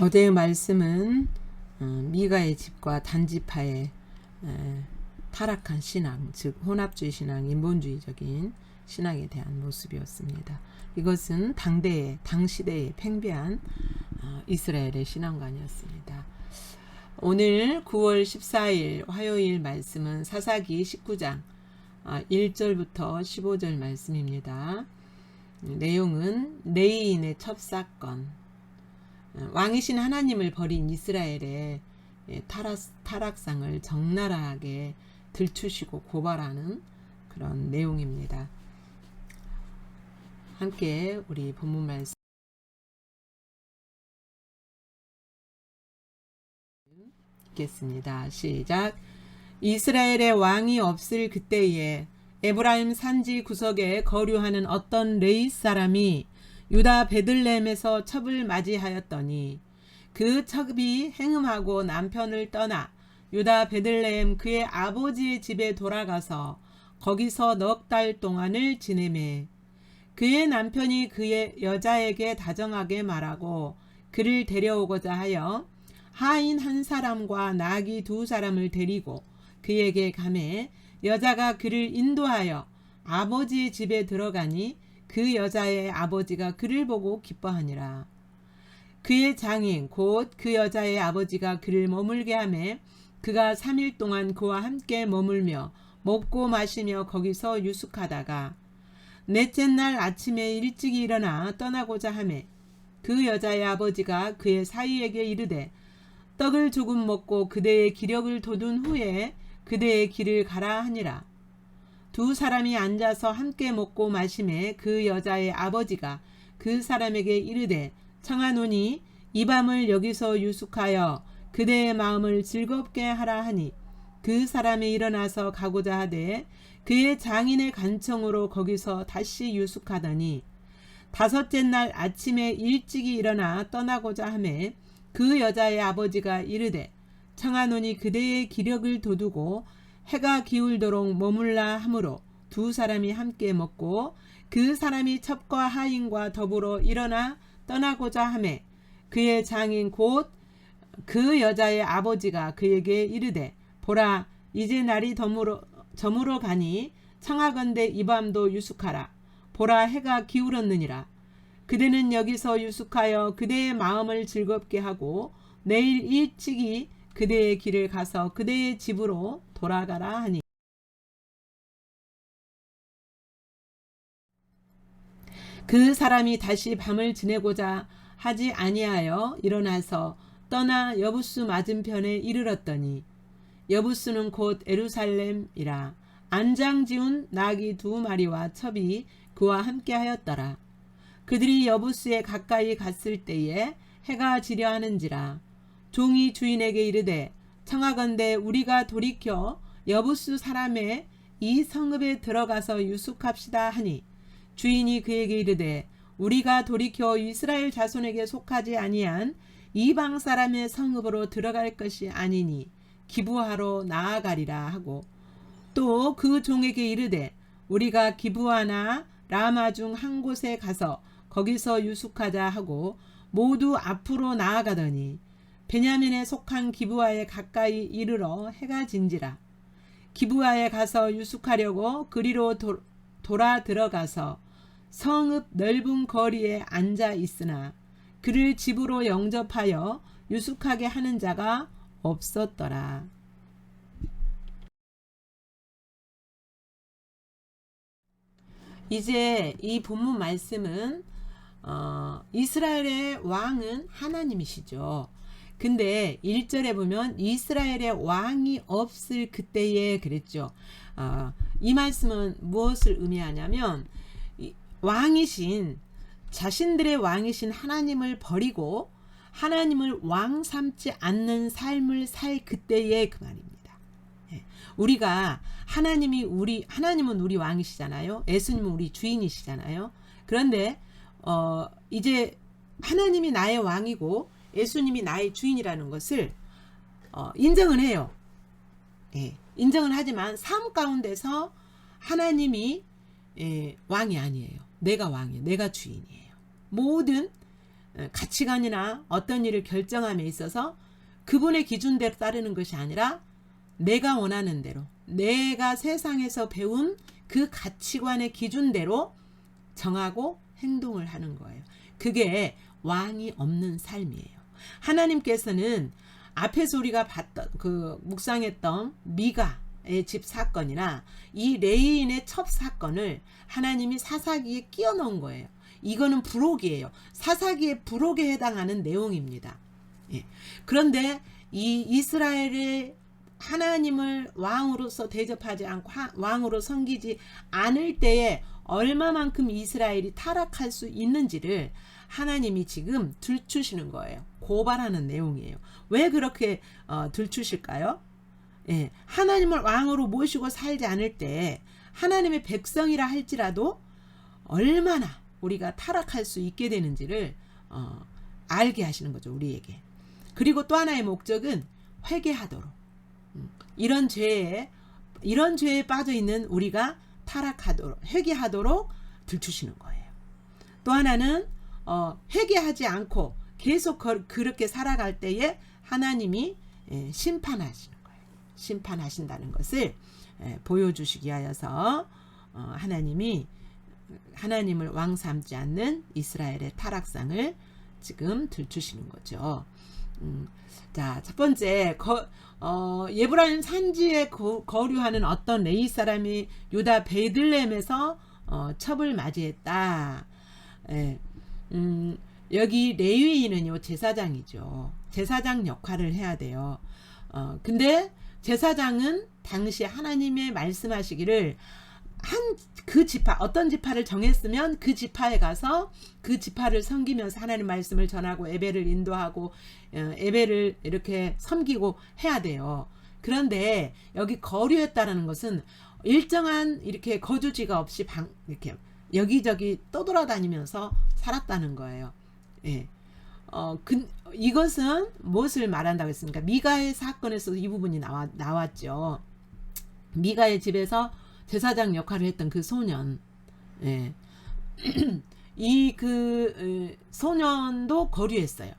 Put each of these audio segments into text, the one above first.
어제의 말씀은 미가의 집과 단지파의 타락한 신앙, 즉 혼합주의 신앙, 인본주의적인 신앙에 대한 모습이었습니다. 이것은 당시대의 팽배한 이스라엘의 신앙관이었습니다. 오늘 9월 14일 화요일 말씀은 사사기 19장 1절부터 15절 말씀입니다. 내용은 레이인의 첩사건, 왕이신 하나님을 버린 이스라엘의 타락상을 적나라하게 들추시고 고발하는 그런 내용입니다. 함께 우리 본문 말씀 읽겠습니다. 시작. 이스라엘의 왕이 없을 그때에 에브라임 산지 구석에 거류하는 어떤 레이 사람이 유다 베들레헴에서 첩을 맞이하였더니 그 첩이 행음하고 남편을 떠나 유다 베들레헴 그의 아버지의 집에 돌아가서 거기서 넉 달 동안을 지내매 그의 남편이 그의 여자에게 다정하게 말하고 그를 데려오고자 하여 하인 한 사람과 나귀 두 사람을 데리고 그에게 가매 여자가 그를 인도하여 아버지의 집에 들어가니 그 여자의 아버지가 그를 보고 기뻐하니라. 그의 장인 곧 그 여자의 아버지가 그를 머물게 하매 그가 3일 동안 그와 함께 머물며 먹고 마시며 거기서 유숙하다가 넷째 날 아침에 일찍 일어나 떠나고자 하매 그 여자의 아버지가 그의 사위에게 이르되 떡을 조금 먹고 그대의 기력을 돋운 후에 그대의 길을 가라 하니라. 두 사람이 앉아서 함께 먹고 마시매 그 여자의 아버지가 그 사람에게 이르되 청하노니 이 밤을 여기서 유숙하여 그대의 마음을 즐겁게 하라 하니 그 사람이 일어나서 가고자 하되 그의 장인의 간청으로 거기서 다시 유숙하더니 다섯째 날 아침에 일찍이 일어나 떠나고자 하매 그 여자의 아버지가 이르되 청하노니 그대의 기력을 돋우고 해가 기울도록 머물라 하므로 두 사람이 함께 먹고 그 사람이 첩과 하인과 더불어 일어나 떠나고자 하매 그의 장인 곧 그 여자의 아버지가 그에게 이르되 보라 이제 날이 저물어 가니 청하건대 이 밤도 유숙하라. 보라 해가 기울었느니라. 그대는 여기서 유숙하여 그대의 마음을 즐겁게 하고 내일 일찍이 그대의 길을 가서 그대의 집으로 돌아가라 하니 그 사람이 다시 밤을 지내고자 하지 아니하여 일어나서 떠나 여부수 맞은편에 이르렀더니 여부수는 곧 예루살렘이라. 안장 지운 나귀 두 마리와 첩이 그와 함께 하였더라. 그들이 여부수에 가까이 갔을 때에 해가 지려 하는지라. 종이 주인에게 이르되 청하건대 우리가 돌이켜 여부수 사람의 이 성읍에 들어가서 유숙합시다 하니 주인이 그에게 이르되 우리가 돌이켜 이스라엘 자손에게 속하지 아니한 이방 사람의 성읍으로 들어갈 것이 아니니 기브하로 나아가리라 하고 또 그 종에게 이르되 우리가 기브하나 라마 중 한 곳에 가서 거기서 유숙하자 하고 모두 앞으로 나아가더니 베냐민에 속한 기브아에 가까이 이르러 해가 진지라. 기브아에 가서 유숙하려고 그리로 돌아 들어가서 성읍 넓은 거리에 앉아 있으나 그를 집으로 영접하여 유숙하게 하는 자가 없었더라. 이제 이 본문 말씀은 이스라엘의 왕은 하나님이시죠. 근데 1절에 보면 이스라엘의 왕이 없을 그때에 그랬죠. 이 말씀은 무엇을 의미하냐면 자신들의 왕이신 하나님을 버리고 하나님을 왕 삼지 않는 삶을 살 그때에 그 말입니다. 우리가 하나님은 우리 왕이시잖아요. 예수님은 우리 주인이시잖아요. 그런데 이제 하나님이 나의 왕이고 예수님이 나의 주인이라는 것을 인정은 해요. 인정은 하지만 삶 가운데서 하나님이 왕이 아니에요. 내가 왕이에요. 내가 주인이에요. 모든 가치관이나 어떤 일을 결정함에 있어서 그분의 기준대로 따르는 것이 아니라 내가 원하는 대로, 내가 세상에서 배운 그 가치관의 기준대로 정하고 행동을 하는 거예요. 그게 왕이 없는 삶이에요. 하나님께서는 앞에서 우리가 봤던 묵상했던 미가의 집 사건이나 이 레위인의 첩 사건을 하나님이 사사기에 끼워 넣은 거예요. 이거는 부록이에요. 사사기의 부록에 해당하는 내용입니다. 예. 그런데 이 이스라엘의 하나님을 왕으로서 대접하지 않고 왕으로 섬기지 않을 때에 얼마만큼 이스라엘이 타락할 수 있는지를 하나님이 지금 들추시는 거예요. 고발하는 내용이에요. 왜 그렇게 들추실까요? 예, 하나님을 왕으로 모시고 살지 않을 때 하나님의 백성이라 할지라도 얼마나 우리가 타락할 수 있게 되는지를 알게 하시는 거죠, 우리에게. 그리고 또 하나의 목적은 회개하도록, 이런 죄에 빠져 있는 우리가 타락하도록, 회개하도록 들추시는 거예요. 또 하나는 회개하지 않고 계속 그렇게 살아갈 때에 하나님이 심판하시는 거예요. 심판하신다는 것을 보여주시기 위하여서 하나님을 왕 삼지 않는 이스라엘의 타락상을 지금 들추시는 거죠. 자, 첫 번째, 예브라임 산지에 거류하는 어떤 레위 사람이 유다 베들레헴에서 첩을 맞이했다. 여기 레위인은요, 제사장이죠. 제사장 역할을 해야 돼요. 근데 제사장은 당시 하나님의 말씀하시기를 그 지파, 어떤 지파를 정했으면 그 지파에 가서 그 지파를 섬기면서 하나님 말씀을 전하고 예배를 인도하고 예배를 이렇게 섬기고 해야 돼요. 그런데 여기 거류했다라는 것은 일정한 이렇게 거주지가 없이 이렇게 여기저기 떠돌아다니면서 살았다는 거예요. 예. 이것은 무엇을 말한다고 했습니까? 미가의 사건에서도 이 부분이 나왔죠. 미가의 집에서 제사장 역할을 했던 그 소년, 예. 소년도 거류했어요.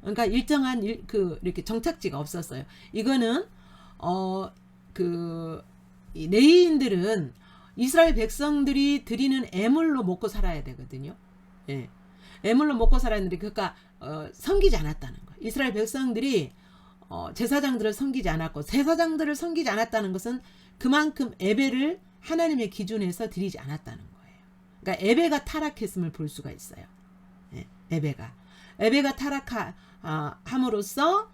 그러니까 일정한 이렇게 정착지가 없었어요. 이거는 이 레위인들은 이스라엘 백성들이 드리는 애물로 먹고 살아야 되거든요. 예. 애물로 먹고 살아야 되는데, 그러니까 섬기지 않았다는 거예요. 이스라엘 백성들이 제사장들을 섬기지 않았고, 제사장들을 섬기지 않았다는 것은 그만큼 예배를 하나님의 기준에서 드리지 않았다는 거예요. 그러니까 예배가 타락했음을 볼 수가 있어요. 예, 예배가 타락함으로써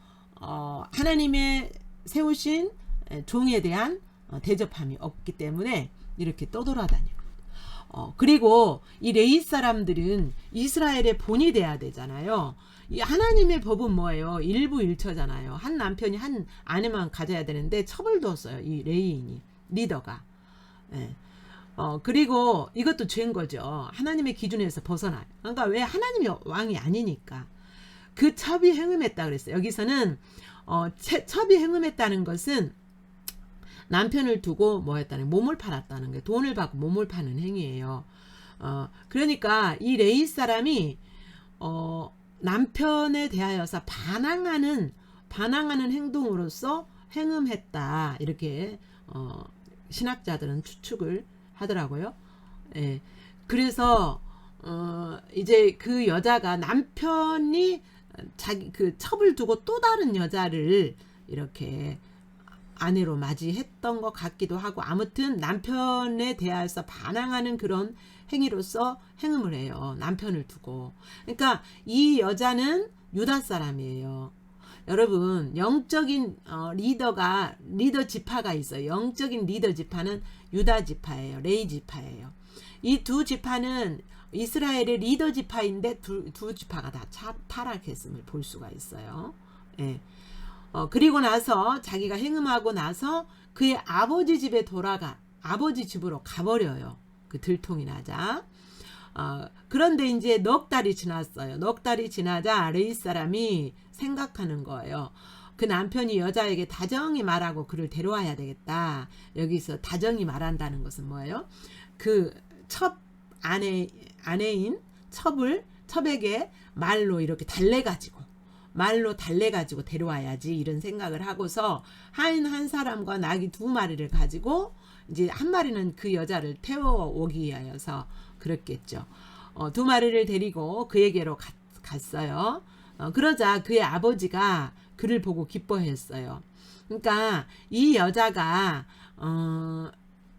하나님의 세우신 종에 대한 대접함이 없기 때문에 이렇게 떠돌아다니고, 그리고 이 레위 사람들은 이스라엘의 본이 돼야 되잖아요. 이 하나님의 법은 뭐예요? 일부일처잖아요. 한 남편이 한 아내만 가져야 되는데 첩을 뒀어요. 이 레위인이, 리더가. 예. 그리고 이것도 죄인 거죠. 하나님의 기준에서 벗어나요. 그러니까 왜? 하나님이 왕이 아니니까. 그 첩이 행음했다 그랬어요. 여기서는 첩이 행음했다는 것은 남편을 두고 뭐했다는, 몸을 팔았다는 게, 돈을 받고 몸을 파는 행위예요. 그러니까 이 레위 사람이 남편에 대하여서 반항하는 행동으로서 행음했다, 이렇게 신학자들은 추측을 하더라고요. 예. 그래서 이제 그 여자가, 남편이 자기 그 첩을 두고 또 다른 여자를 이렇게 아내로 맞이했던 것 같기도 하고, 아무튼 남편에 대해서 반항하는 그런 행위로서 행음을 해요. 남편을 두고. 그러니까 이 여자는 유다 사람이에요. 여러분, 영적인 리더 지파가 있어요. 영적인 리더 지파는 유다 지파예요. 레위 지파예요. 이 두 지파는 이스라엘의 리더 지파인데 두 지파가 다 타락했음을 볼 수가 있어요. 예. 그리고 나서 자기가 행음하고 나서 그의 아버지 집으로 가버려요. 그 들통이 나자. 그런데 이제 넉 달이 지났어요. 넉 달이 지나자 레위 사람이 생각하는 거예요. 그 남편이 여자에게 다정히 말하고 그를 데려와야 되겠다. 여기서 다정히 말한다는 것은 뭐예요? 그 첩 아내인 첩을 첩에게 말로 달래가지고 데려와야지 이런 생각을 하고서 하인 한 사람과 나귀 2마리를 가지고 이제 한 마리는 그 여자를 태워오기 위하여서 그랬겠죠. 2마리를 데리고 그에게로 갔어요. 그러자 그의 아버지가 그를 보고 기뻐했어요. 그러니까 이 여자가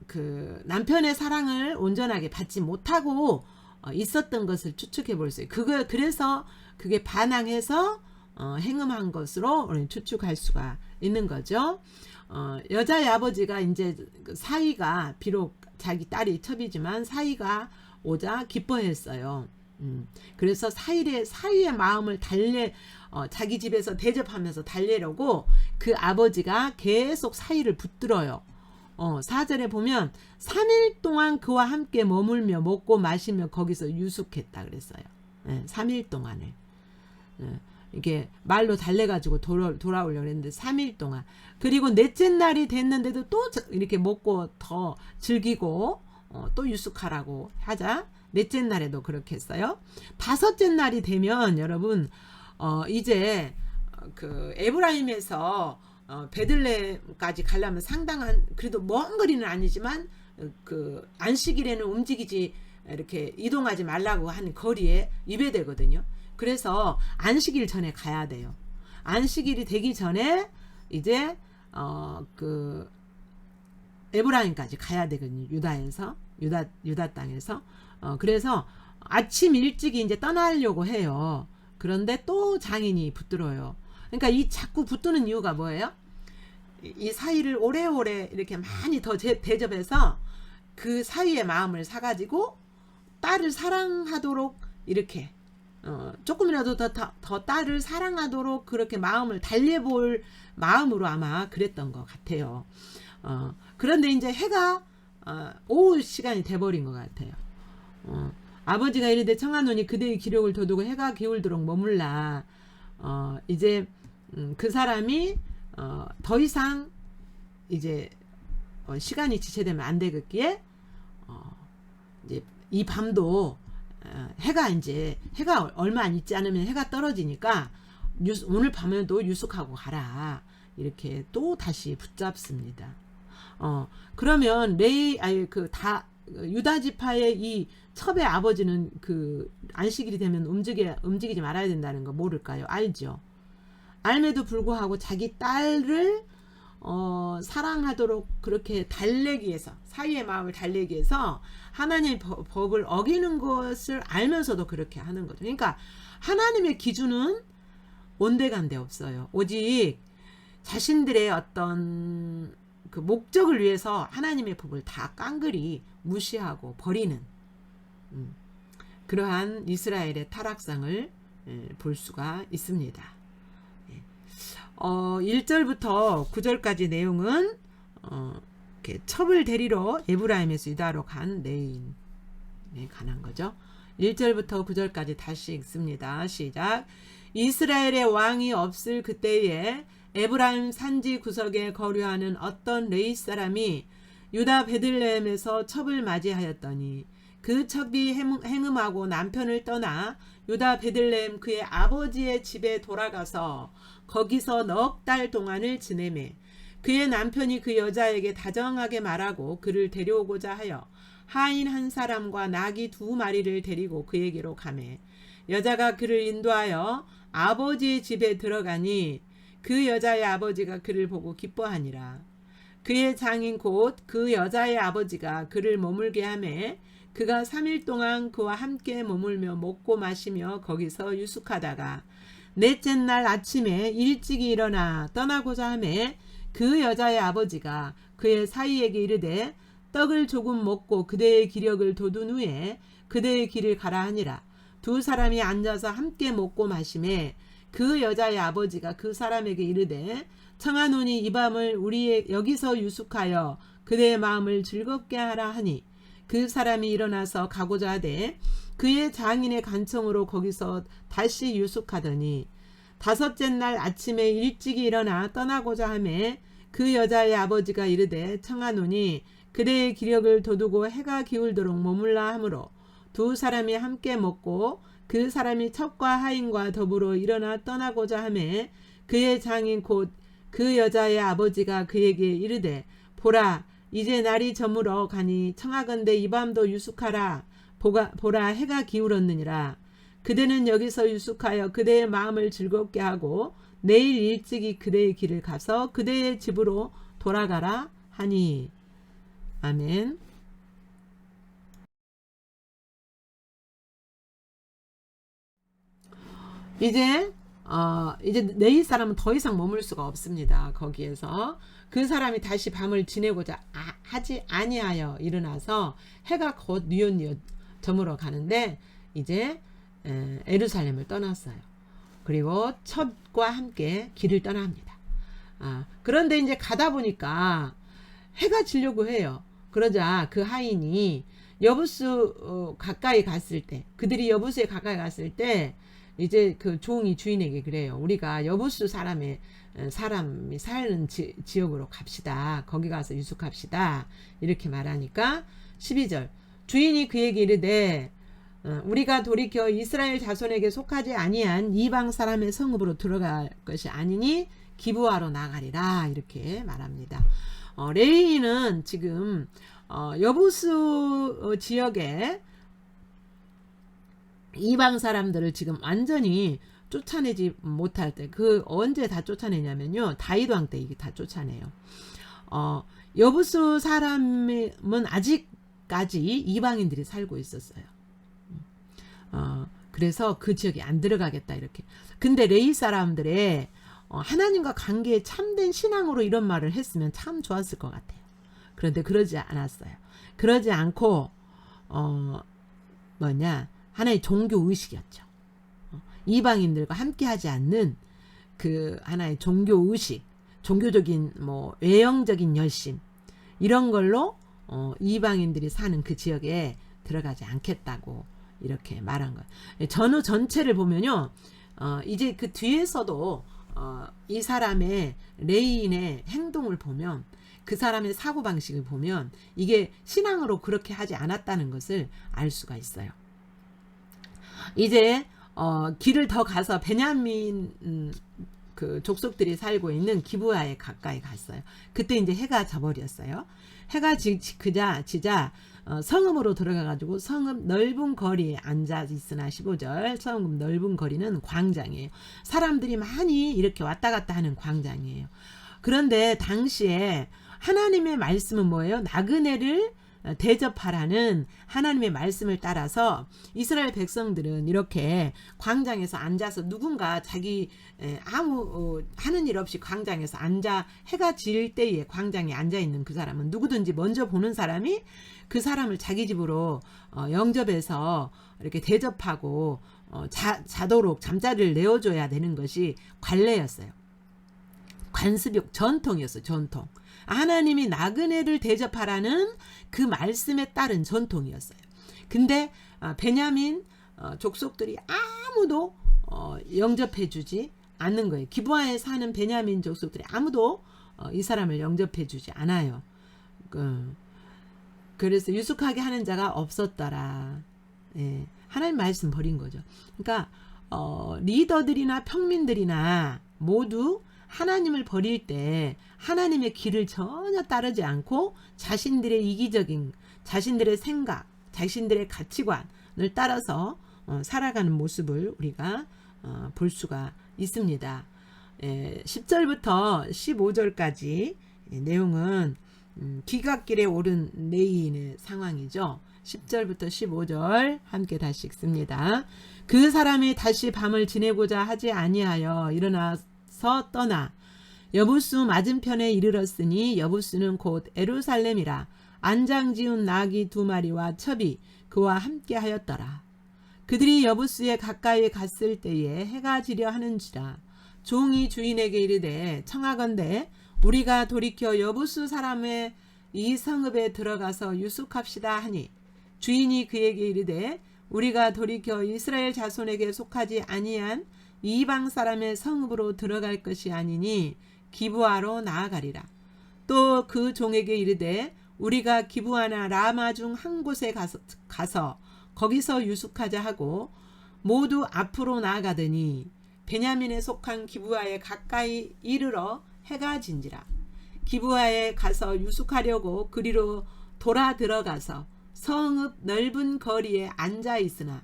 그 남편의 사랑을 온전하게 받지 못하고 있었던 것을 추측해 볼 수 있어요. 그래서 그게 반항해서 행음한 것으로 추측할 수가 있는 거죠. 여자의 아버지가 이제 사위가 비록 자기 딸이 첩이지만 사위가 오자 기뻐했어요. 그래서 사위의 마음을 자기 집에서 대접하면서 달래려고 그 아버지가 계속 사위를 붙들어요. 4절에 보면 3일 동안 그와 함께 머물며 먹고 마시며 거기서 유숙했다 그랬어요. 3일 동안을. 이게 말로 달래가지고 돌아오려고 했는데 3일 동안. 그리고 넷째 날이 됐는데도 또 이렇게 먹고 더 즐기고 또 유숙하라고 하자. 넷째 날에도 그렇게 했어요. 5째 날이 되면 여러분 이제 그 에브라임에서 베들레헴까지 가려면 상당한 그래도 먼 거리는 아니지만 그 안식일에는 움직이지 이렇게 이동하지 말라고 하는 거리에 입회되거든요. 그래서 안식일 전에 가야 돼요. 안식일이 되기 전에 이제 그 에브라임까지 가야 되거든요. 유다 땅에서. 그래서 아침 일찍이 이제 떠나려고 해요. 그런데 또 장인이 붙들어요. 그러니까 이 자꾸 붙드는 이유가 뭐예요? 이 사위를 오래오래 이렇게 많이 더 대접해서 그 사위의 마음을 사가지고 딸을 사랑하도록 이렇게 조금이라도 더 딸을 사랑하도록 그렇게 마음을 달래볼 마음으로 아마 그랬던 것 같아요. 그런데 이제 해가 오후 시간이 돼버린 것 같아요. 아버지가 이르되 청하노니 그대의 기력을 돋우고 해가 기울도록 머물라. 이제 그 사람이 더 이상 이제 시간이 지체되면 안 되겠기에 이제 이 밤도 해가 얼마 안 있지 않으면 해가 떨어지니까 오늘 밤에도 유숙하고 가라 이렇게 또 다시 붙잡습니다. 그러면 유다 지파의 이 첩의 아버지는 그 안식일이 되면 움직이지 말아야 된다는 거 모를까요? 알죠. 알매도 불구하고 자기 딸을 사랑하도록 그렇게 달래기 위해서 사위의 마음을 달래기 위해서 하나님의 법을 어기는 것을 알면서도 그렇게 하는 거죠. 그러니까 하나님의 기준은 온데간데 없어요. 오직 자신들의 어떤 그 목적을 위해서 하나님의 법을 다 깡그리 무시하고 버리는 그러한 이스라엘의 타락상을 볼 수가 있습니다. 1절부터 9절까지 내용은 이렇게 첩을 데리러 에브라임에서 유다로 간 레인에 관한 거죠. 1절부터 9절까지 다시 읽습니다. 시작. 이스라엘의 왕이 없을 그때에 에브라임 산지 구석에 거류하는 어떤 레위 사람이 유다 베들레헴에서 첩을 맞이하였더니 그 첩이 행음하고 남편을 떠나 유다 베들레헴 그의 아버지의 집에 돌아가서 거기서 넉 달 동안을 지내매 그의 남편이 그 여자에게 다정하게 말하고 그를 데려오고자 하여 하인 한 사람과 나귀 2마리를 데리고 그에게로 가매 여자가 그를 인도하여 아버지의 집에 들어가니 그 여자의 아버지가 그를 보고 기뻐하니라. 그의 장인 곧 그 여자의 아버지가 그를 머물게 하매 그가 3일 동안 그와 함께 머물며 먹고 마시며 거기서 유숙하다가 넷째 날 아침에 일찍이 일어나 떠나고자 하매 그 여자의 아버지가 그의 사위에게 이르되 떡을 조금 먹고 그대의 기력을 돋운 후에 그대의 길을 가라 하니라. 2사람이 앉아서 함께 먹고 마시매 그 여자의 아버지가 그 사람에게 이르되 청하노니 이 밤을 우리의 여기서 유숙하여 그대의 마음을 즐겁게 하라 하니 그 사람이 일어나서 가고자 하되 그의 장인의 간청으로 거기서 다시 유숙하더니 5째 날 아침에 일찍이 일어나 떠나고자 하매 그 여자의 아버지가 이르되 청하노니 그대의 기력을 돋우고 해가 기울도록 머물라 하므로 두 사람이 함께 먹고 그 사람이 첩과 하인과 더불어 일어나 떠나고자 하매 그의 장인 곧 그 여자의 아버지가 그에게 이르되 보라 이제 날이 저물어 가니 청하건대 이 밤도 유숙하라. 보라 해가 기울었느니라. 그대는 여기서 유숙하여 그대의 마음을 즐겁게 하고 내일 일찍이 그대의 길을 가서 그대의 집으로 돌아가라 하니. 아멘. 이제 내일 사람은 더 이상 머물 수가 없습니다. 거기에서 그 사람이 다시 밤을 지내고자 하지 아니하여 일어나서 해가 곧 뉘엿뉘엿 저물어 가는데 이제 예루살렘을 떠났어요. 그리고 첩과 함께 길을 떠납니다. 그런데 이제 가다 보니까 해가 지려고 해요. 그러자 그 하인이 여부수 가까이 갔을 때, 그들이 여부수에 가까이 갔을 때 이제 그 종이 주인에게 그래요. 우리가 여부수 사람이 사는 지역으로 갑시다. 거기 가서 유숙합시다. 이렇게 말하니까 12절 주인이 그에게 이르되 우리가 돌이켜 이스라엘 자손에게 속하지 아니한 이방 사람의 성읍으로 들어갈 것이 아니니 기브아로 나가리라. 이렇게 말합니다. 레위인은 지금 여부수 지역에 이방 사람들을 지금 완전히 쫓아내지 못할 때, 그 언제 다 쫓아내냐면요, 다윗 왕 때 이게 다 쫓아내요. 여부수 사람은 아직까지 이방인들이 살고 있었어요. 그래서 그 지역에 안 들어가겠다 이렇게. 근데 레위 사람들의 하나님과 관계에 참된 신앙으로 이런 말을 했으면 참 좋았을 것 같아요. 그런데 그러지 않았어요. 그러지 않고 하나의 종교 의식이었죠. 이방인들과 함께하지 않는 그 하나의 종교 의식, 종교적인 외형적인 열심 이런 걸로 이방인들이 사는 그 지역에 들어가지 않겠다고 이렇게 말한 거예요. 전후 전체를 보면요, 이제 그 뒤에서도 이 사람의 레위인의 행동을 보면, 그 사람의 사고방식을 보면 이게 신앙으로 그렇게 하지 않았다는 것을 알 수가 있어요. 이제 길을 더 가서 베냐민 그 족속들이 살고 있는 기브아에 가까이 갔어요. 그때 이제 해가 져버렸어요. 해가 지자 성읍으로 들어가가지고 성읍 넓은 거리에 앉아 있으나 15절 성읍 넓은 거리는 광장이에요. 사람들이 많이 이렇게 왔다 갔다 하는 광장이에요. 그런데 당시에 하나님의 말씀은 뭐예요? 나그네를 대접하라는 하나님의 말씀을 따라서 이스라엘 백성들은 이렇게 광장에서 앉아서 누군가 자기 아무 하는 일 없이 광장에서 해가 질 때에 광장에 앉아 있는 그 사람은 누구든지 먼저 보는 사람이 그 사람을 자기 집으로 영접해서 이렇게 대접하고 자도록 잠자리를 내어줘야 되는 것이 관례였어요. 관습욕 전통이었어요. 전통. 하나님이 나그네를 대접하라는 그 말씀에 따른 전통이었어요. 근데 베냐민 족속들이 아무도 영접해주지 않는 거예요. 기브아에 사는 베냐민 족속들이 아무도 이 사람을 영접해주지 않아요. 그래서 유숙하게 하는 자가 없었더라. 예, 하나님 말씀 버린 거죠. 그러니까 리더들이나 평민들이나 모두 하나님을 버릴 때 하나님의 길을 전혀 따르지 않고 자신들의 이기적인, 자신들의 생각, 자신들의 가치관을 따라서 살아가는 모습을 우리가 볼 수가 있습니다. 10절부터 15절까지 내용은 귀갓길에 오른 레위인의 상황이죠. 10절부터 15절 함께 다시 읽습니다. 그 사람이 다시 밤을 지내고자 하지 아니하여 일어나서 떠나 여부수 맞은편에 이르렀으니 여부수는 곧 예루살렘이라. 안장지운 나귀 2마리와 첩이 그와 함께 하였더라. 그들이 여부수에 가까이 갔을 때에 해가 지려 하는지라. 종이 주인에게 이르되 청하건대 우리가 돌이켜 여부수 사람의 이 성읍에 들어가서 유숙합시다 하니 주인이 그에게 이르되 우리가 돌이켜 이스라엘 자손에게 속하지 아니한 이방 사람의 성읍으로 들어갈 것이 아니니 기브아로 나아가리라. 또 그 종에게 이르되 우리가 기브아나 라마 중 한 곳에 가서 거기서 유숙하자 하고 모두 앞으로 나아가더니 베냐민에 속한 기브아에 가까이 이르러 해가 진지라. 기브아에 가서 유숙하려고 그리로 돌아 들어가서 성읍 넓은 거리에 앉아 있으나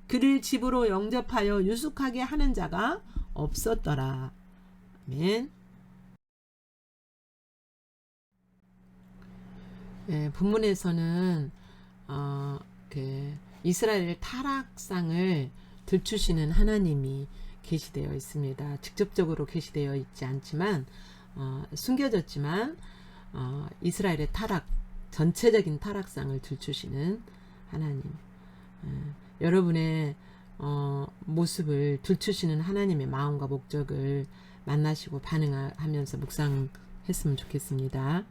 그를 집으로 영접하여 유숙하게 하는 자가 없었더라. 아멘. 본문에서는 이스라엘 타락상을 들추시는 하나님이 계시되어 있습니다. 직접적으로 계시되어 있지 않지만 숨겨졌지만 이스라엘의 타락, 전체적인 타락상을 들추시는 하나님. 여러분의 모습을 들추시는 하나님의 마음과 목적을 만나시고 반응하면서 묵상했으면 좋겠습니다.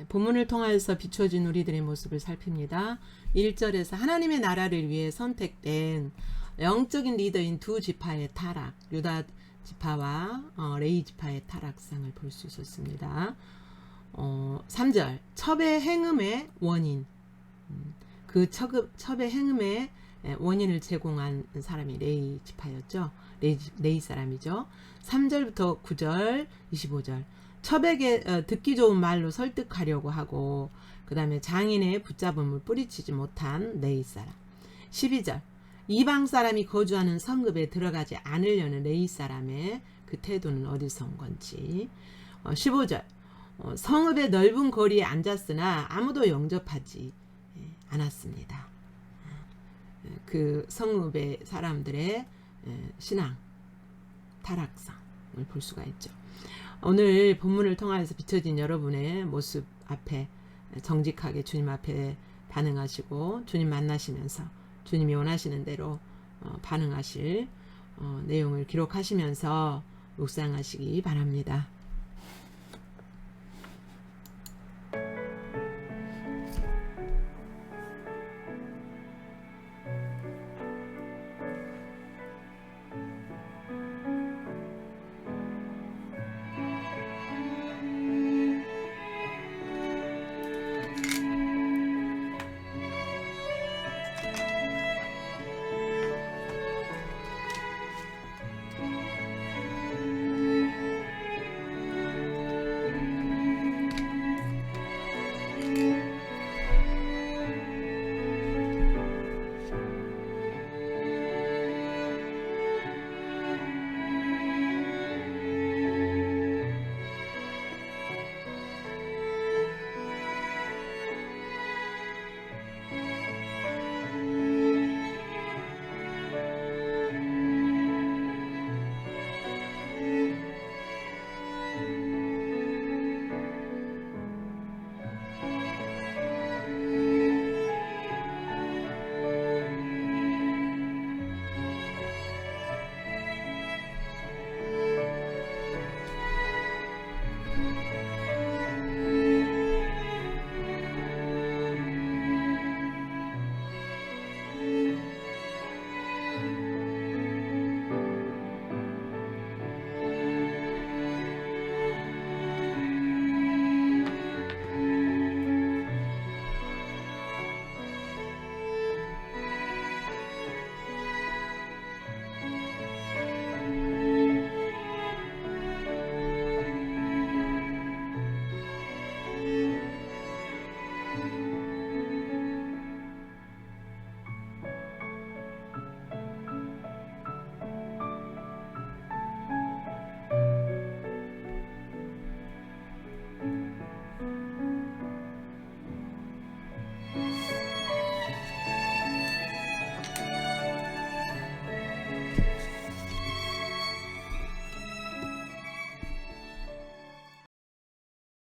본문을 통하여서 비춰진 우리들의 모습을 살핍니다. 1절에서 하나님의 나라를 위해 선택된 영적인 리더인 두 지파의 타락, 유다 지파와 레위 지파의 타락상을 볼 수 있었습니다. 3절 첩의 행음의 원인, 그 첩의 행음의 원인을 제공한 사람이 레위 지파였죠. 레위 사람이죠. 3절부터 9절, 25절 첩에게 듣기 좋은 말로 설득하려고 하고 그 다음에 장인의 붙잡음을 뿌리치지 못한 레위 사람. 12절 이방 사람이 거주하는 성읍에 들어가지 않으려는 레위 사람의 그 태도는 어디서 온 건지. 15절 성읍의 넓은 거리에 앉았으나 아무도 영접하지 않았습니다. 그 성읍의 사람들의 신앙 타락상을 볼 수가 있죠. 오늘 본문을 통해서 비춰진 여러분의 모습 앞에 정직하게 주님 앞에 반응하시고 주님 만나시면서 주님이 원하시는 대로 반응하실 내용을 기록하시면서 묵상하시기 바랍니다.